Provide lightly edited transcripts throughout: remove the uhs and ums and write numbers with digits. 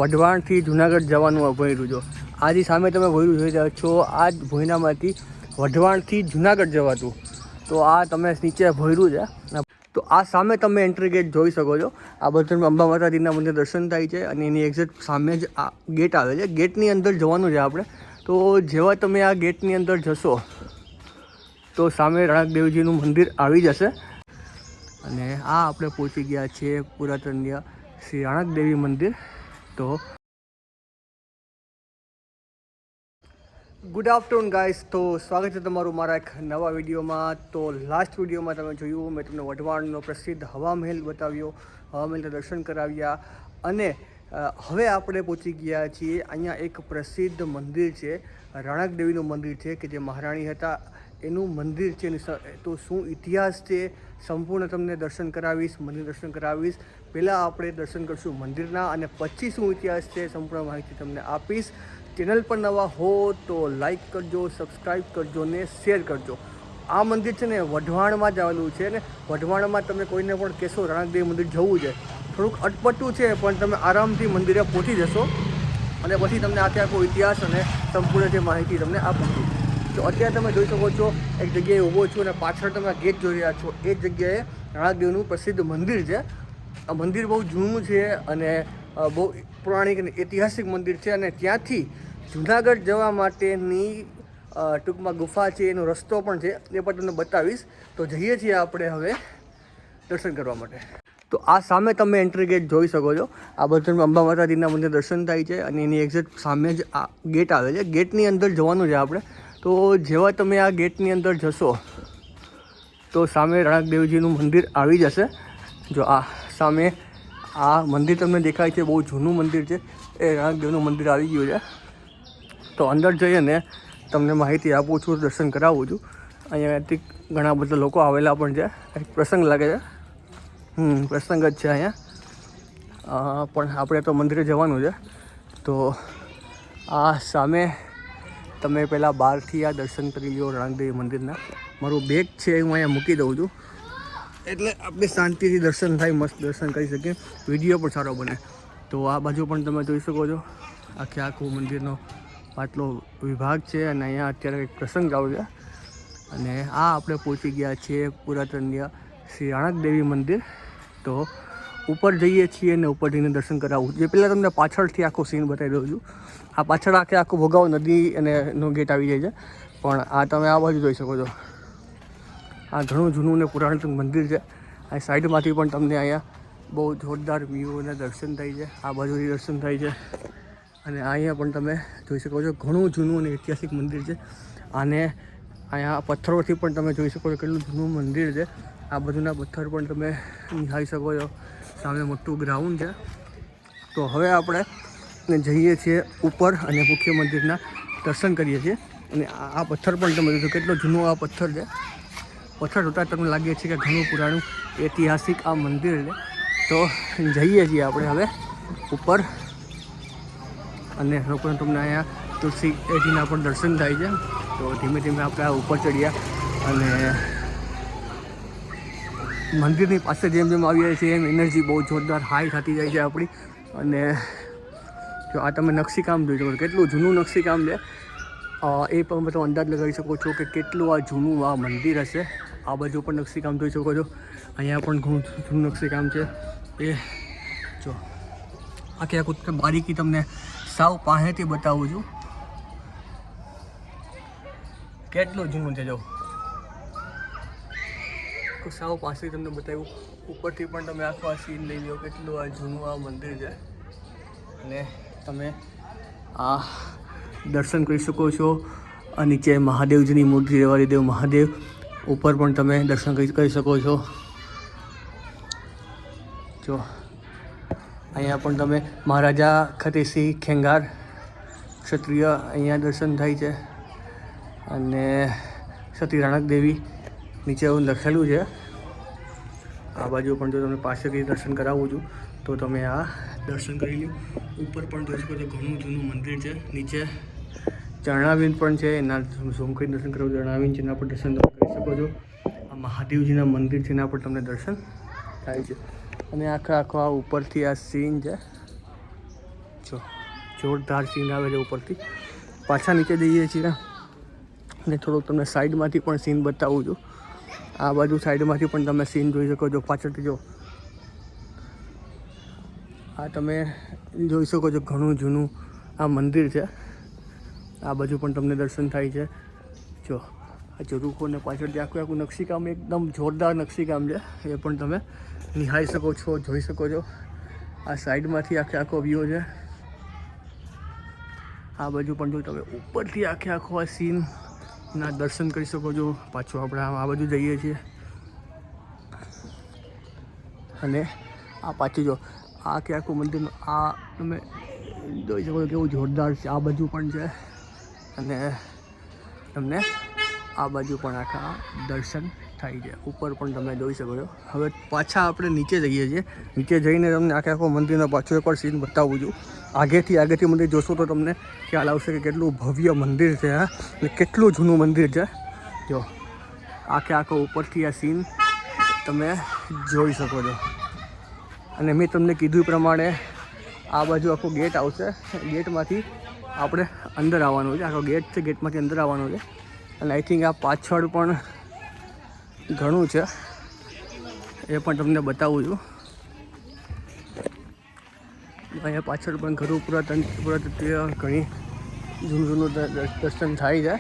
વઢવાણથી જુનાગઢ જવાનું આ ભોંયરું જો આજે સામે તમે ભોંયરું જોઈ રહ્યા છો. આ જ ભોંયરામાંથી વઢવાણથી જુનાગઢ જવાતું. તો આ તમે નીચે ભોંયરું છે. તો આ સામે તમે એન્ટ્રી ગેટ જોઈ શકો છો. આ બધું અંબા માતાજીના મંદિર દર્શન થાય છે અને એની એક્ઝેક્ટ સામે જ આ ગેટ આવે છે. ગેટની અંદર જવાનું છે આપણે. તો જેવા તમે આ ગેટની અંદર જશો તો સામે રણાકદેવજીનું મંદિર આવી જશે. અને આ આપણે પહોંચી ગયા છીએ પુરાતનીય શ્રી રણાકદેવી મંદિર. તો ગુડ આફ્ટરનૂન ગાઈસ. તો સ્વાગત છે તમારું મારા એક નવા વિડીયોમાં. તો લાસ્ટ વિડીયોમાં તમે જોયું, મેં તમને વઢવાણનો પ્રસિદ્ધ હવા મહેલ બતાવ્યો, હવા મહેલના દર્શન કરાવ્યા. અને હવે આપણે પહોંચી ગયા છીએ અહીંયા એક પ્રસિદ્ધ મંદિર છે, રણાકદેવીનું મંદિર છે કે જે મહારાણી હતા એનું મંદિર છે. તો શું ઇતિહાસ છે સંપૂર્ણ તમને દર્શન કરાવીશ, મંદિર દર્શન કરાવીશ. પહેલાં આપણે દર્શન કરીશું મંદિરના અને પછી શું ઇતિહાસ છે સંપૂર્ણ માહિતી તમને આપીશ. ચેનલ પર નવા હો તો લાઈક કરજો, સબસ્ક્રાઈબ કરજો ને શેર કરજો. આ મંદિર છે ને વઢવાણમાં જ આવેલું છે ને વઢવાણમાં તમે કોઈને પણ કહેશો રણાકદેવી મંદિર જવું છે, થોડુંક અટપટું છે પણ તમે આરામથી મંદિરે પહોંચી જશો અને પછી તમને આખો ઇતિહાસ અને સંપૂર્ણ જે માહિતી તમને આપું છું. તો અત્યારે તમે જોઈ શકો છો એક જગ્યાએ ઊભો છું અને પાછળ તમે ગેટ જોઈ રહ્યા છો. એ જ જગ્યાએ રણાકદેવીનું પ્રસિદ્ધ મંદિર છે. આ મંદિર બહુ જૂનું છે અને બહુ પૌરાણિક અને ઐતિહાસિક મંદિર છે. અને ત્યાંથી જુનાગઢ જવા માટેની ટૂંકમાં ગુફા છે, એનો રસ્તો પણ છે, એ પણ તમને બતાવીશ. તો જઈએ છીએ આપણે હવે દર્શન કરવા માટે. તો આ સામે તમે એન્ટ્રી ગેટ જોઈ શકો છો. આ બધું અંબા માતાજીના મંદિર દર્શન થાય છે અને એની એક્ઝેક્ટ સામે જ આ ગેટ આવે છે. ગેટની અંદર જવાનું છે આપણે. તો જેવા તમે આ ગેટની અંદર જશો તો સામે રણાકદેવજીનું મંદિર આવી જશે. જો આ સામે આ મંદિર તમને દેખાય છે, બહુ જૂનું મંદિર છે. એ રણાકદેવનું મંદિર આવી ગયું છે. તો અંદર જઈએ ને તમને માહિતી આપું છું, દર્શન કરાવું છું. અહીંયાથી ઘણા બધા લોકો આવેલા પણ છે. એક પ્રસંગ લાગે છે, પ્રસંગ જ છે અહીંયા. પણ આપણે તો મંદિરે જવાનું છે. તો આ સામે તમે પહેલાં બહારથી આ દર્શન કરી લો રણાકદેવી મંદિરના. મારું બેગ છે હું અહીંયા મૂકી દઉં છું એટલે આપણે શાંતિથી દર્શન થાય, મસ્ત દર્શન કરી શકીએ, વિડીયો પણ સારો બને. તો આ બાજુ પણ તમે જોઈ શકો છો આખું મંદિરનો પાટલો વિભાગ છે અને અહીંયા અત્યારે એક પ્રસંગ ચાલુ છે. અને આ આપણે પહોંચી ગયા છીએ પુરાતનીય શ્રી રણાકદેવી મંદિર. તો ઉપર જઈએ છીએ અને ઉપર જઈને દર્શન કરાવું. જે પહેલાં તમને પાછળથી આખો સીન બતાવી દઉં છું. આ પાછળ આખું ભોગાવ નદી અને નો ગેટ આવી જાય છે. પણ આ તમે આ બાજુ જોઈ શકો છો. આ ઘણું જૂનું ને પુરાતન મંદિર છે. આ સાઈડમાંથી પણ તમને અહીંયા બહુ જોરદાર વ્યૂ અને દર્શન થાય છે. આ બાજુથી દર્શન થાય છે અને અહીંયા પણ તમે જોઈ શકો છો ઘણું જૂનું અને ઐતિહાસિક મંદિર છે. અને અહીંયા પથ્થરોથી પણ તમે જોઈ શકો છો કેટલું જૂનું મંદિર છે. આ બાજુના પથ્થર પણ તમે નિહાળી શકો છો. સામે મોટું ગ્રાઉન્ડ છે. તો હવે આપણે જઈએ છીએ ઉપર અને મુખ્ય મંદિરના દર્શન કરીએ છીએ. અને આ પથ્થર પણ તમે જોશો કેટલો જૂનો આ પથ્થર છે. પથ્થર જોતાં તમને લાગે છે કે ઘણું પુરાણું ઐતિહાસિક આ મંદિર છે. તો જઈએ છીએ આપણે હવે ઉપર અને લોકોને તમને અહીંયા તુલસીજીના પણ દર્શન થાય છે. તો ધીમે ધીમે આપણે આ ઉપર ચડ્યા અને મંદિરની પાસે જેમ જેમ આવીએ છીએ એમ એનર્જી બહુ જોરદાર હાઈ થતી જાય છે આપણી. અને જો આ તમે નકશીકામ જોઈ શકો છો, કેટલું જૂનું નકશીકામ છે. એ પણ તમે અંદાજ લગાવી શકો છો કે કેટલું આ જૂનું આ મંદિર હશે. આ બાજુ પણ નકશીકામ જોઈ શકો છો. અહીંયા પણ ઘણું જૂનું નકશીકામ છે. એ જો આખું બારીકી તમને સાવ પાસેથી બતાવું છું કેટલું જૂનું છે. જો સાવ પાસેથી તમને બતાવ્યું. ઉપરથી પણ તમે આખો આ સીન લઈ લો કેટલું આ જૂનું આ મંદિર છે. અને તમે આ દર્શન કરી શકો છો. નીચે મહાદેવજીની મૂર્તિ, રેવાડીદેવ મહાદેવ ઉપર પણ તમે દર્શન કરી શકો છો. જો અહીંયા પણ તમે મહારાજા ખતીસિંહ ખેંગાર ક્ષત્રિય અહીંયા દર્શન થાય છે. અને સતી રણાકદેવી નીચે એવું લખેલું છે. આ બાજુ પણ જો તમને પાસેથી દર્શન કરાવું છું તો તમે આ દર્શન કરી લો. ઉપર પણ જોઈ શકો છો ઘણું જૂનું મંદિર છે. નીચે ચરણાવીન પણ છે, એના ઝૂમ કરી દર્શન કરાવું. ચરણાવીન છે એના પર દર્શન તમે કરી શકો છો. આ મહાદેવજીના મંદિર છે એના પર તમને દર્શન થાય છે. અને આખો આ ઉપરથી આ સીન છે. જો જોરદાર સીન આવે છે ઉપરથી. પાછા નીચે જઈએ છીએ અને થોડુંક તમને સાઈડમાંથી પણ સીન બતાવું છું. આ બાજુ સાઈડમાંથી પણ તમે સીન જોઈ શકો છો. પાછળથી જો આ તમે જોઈ શકો છો, ઘણું જૂનું આ મંદિર છે. આ બાજુ પણ તમને દર્શન થાય છે. જો આ ઝરૂખોને પાછળથી આખું નકશીકામ એકદમ જોરદાર નકશીકામ છે. એ પણ તમે નિહાળી શકો છો, જોઈ શકો છો. આ સાઈડમાંથી આખો વ્યૂ છે. આ બાજુ પણ જો તમે ઉપરથી આખો આ સીનના દર્શન કરી શકો છો. પાછું આપણે આ બાજુ જઈએ છીએ અને આ પાછું જો આ આખું મંદિરનું આ તમે જોઈ શકો છો કેવું જોરદાર છે. આ બાજુ પણ છે અને તમને આ બાજુ પણ આખા દર્શન થાય છે. ઉપર પણ તમે જોઈ શકો છો. હવે પાછા આપણે નીચે જઈએ છીએ. નીચે જઈને તમને આખો મંદિરનો પાછો એકવાર સીન બતાવું છું. આગેથી મંદિર જોશો તો તમને ખ્યાલ આવશે કે કેટલું ભવ્ય મંદિર છે અને કેટલું જૂનું મંદિર છે. જો આખો ઉપરથી આ સીન તમે જોઈ શકો છો. અને મેં તમને કીધું પ્રમાણે આ બાજુ આખો ગેટ આવશે. ગેટમાંથી આપણે અંદર આવવાનું છે. આખો ગેટ છે, ગેટમાંથી અંદર આવવાનું છે. અને આઈ થિંક આ પાછળ પણ ઘણું છે, એ પણ તમને બતાવું છું. અહીંયા પાછળ પણ ઘણું પુરાતત્વ ઘણી જૂનું દર્શન થાય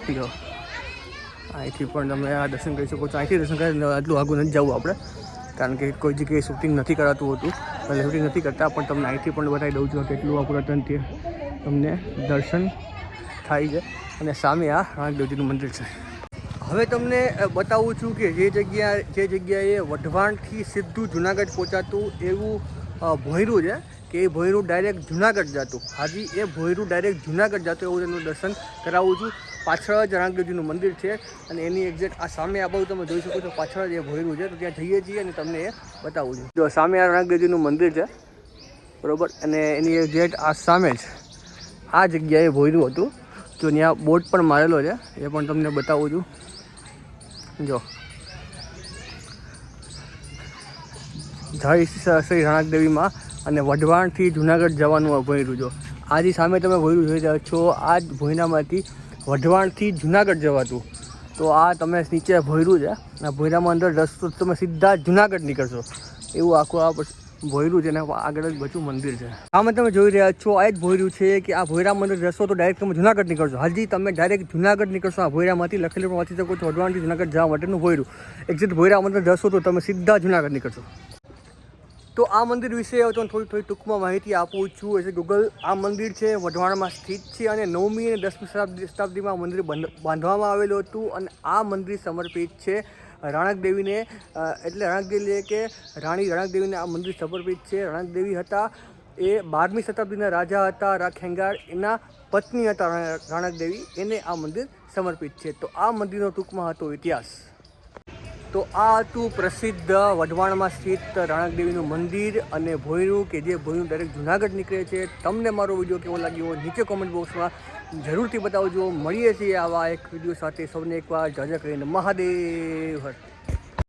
છે. જો અહીંથી પણ તમે આ દર્શન કરી શકો છો. અહીંથી દર્શન કરી આટલું આગું નથી જવું આપણે, કારણ કે કોઈ જગ્યાએ શૂટિંગ નથી કરાતું હતું. એટલે શૂટિંગ નથી કરતા, પણ તમને અહીંથી પણ બતાવી દઉં છું કેટલું આ પુરાતન તમને દર્શન થાય છે. અને સામે આ રાણકદેવજીનું મંદિર છે. હવે તમને બતાવું છું કે જે જગ્યાએ વઢવાણથી સીધું જુનાગઢ પહોંચાતું એવું ભોંયરું છે, કે એ ભોંયરું ડાયરેક્ટ જુનાગઢ જતું. હાજી, એ ભોંયરું ડાયરેક્ટ જુનાગઢ જતું એવું તેનું દર્શન કરાવું છું. પાછળ જ રાણકદેવજીનું મંદિર છે અને એની એક્ઝેક્ટ આ સામે આ બાજુ તમે જોઈ શકો છો. પાછળ જ એ ભોંયરું છે, તો ત્યાં જઈએ છીએ અને તમને એ બતાવું છું. જો સામે આ રાણકદેવજીનું મંદિર છે, બરાબર, અને એની એક્ઝેક્ટ આ સામે જ આ જગ્યાએ ભોંયરું હતું. જો ત્યાં બોર્ડ પણ મારેલો છે, એ પણ તમને બતાવું છું. જો જય શ્રી રાણકદેવીમાં અને વઢવાણથી જુનાગઢ જવાનું આ ભોંયરું. જો આ જે સામે તમે ભોંયરું જોઈ રહ્યા છો, આ જ ભોંયરામાંથી વઢવાણથી જુનાગઢ જવાતું. તો આ તમે નીચે ભોંયરું છે, આ ભોંયરામાં અંદર રસ્તો તમે સીધા જુનાગઢ નીકળશો એવું આખું આ ભોંયરું છે. અને આગળ જ બધું મંદિર છે. આમાં તમે જોઈ રહ્યા છો આ જ ભોંયરું છે કે આ ભોંયરામાં અંદર રસ્તો તો ડાયરેક્ટ તમે જુનાગઢ નીકળશો. હાજી, તમે ડાયરેક્ટ જુનાગઢ નીકળશો. આ ભોંયરામાંથી લખેલું પણ વાંચી શકો છો, વઢવાણથી જુનાગઢ જવા માટેનું ભોંયરું. એક્ઝેક્ટ ભોંયરામાં અંદર જશો તો તમે સીધા જુનાગઢ નીકળશો. તો આ મંદિર વિશે હું થોડી ટૂંકમાં માહિતી આપું છું. એટલે ગૂગલ આ મંદિર છે વઢવાણમાં સ્થિત છે અને 9મી અને 10મી શતાબ્દીમાં મંદિર બાંધવામાં આવેલું હતું. અને આ મંદિર સમર્પિત છે રાણકદેવીને. એટલે રાણકદેવી કે રાણી રાણકદેવીને આ મંદિર સમર્પિત છે. રાણકદેવી હતા એ 12મી શતાબ્દીના રાજા હતા ખેંગાર, એના પત્ની હતા રાણકદેવી, એને આ મંદિર સમર્પિત છે. તો આ મંદિરનો ટૂંકમાં હતો ઇતિહાસ. તો આ હતું પ્રસિદ્ધ વઢવાણમાં સ્થિત રાણકદેવીનું મંદિર અને ભોંયરું, કે જે ભોંયરું ડાયરેક્ટ જુનાગઢ નીકળે છે. તમને મારો વિડીયો કેવો લાગ્યો નીચે કોમેન્ટ બોક્સમાં જરૂરથી બતાવજો. મળીએ છીએ આવા એક વિડીયો સાથે. સૌને એકવાર જય જય કરીને મહાદેવ હર.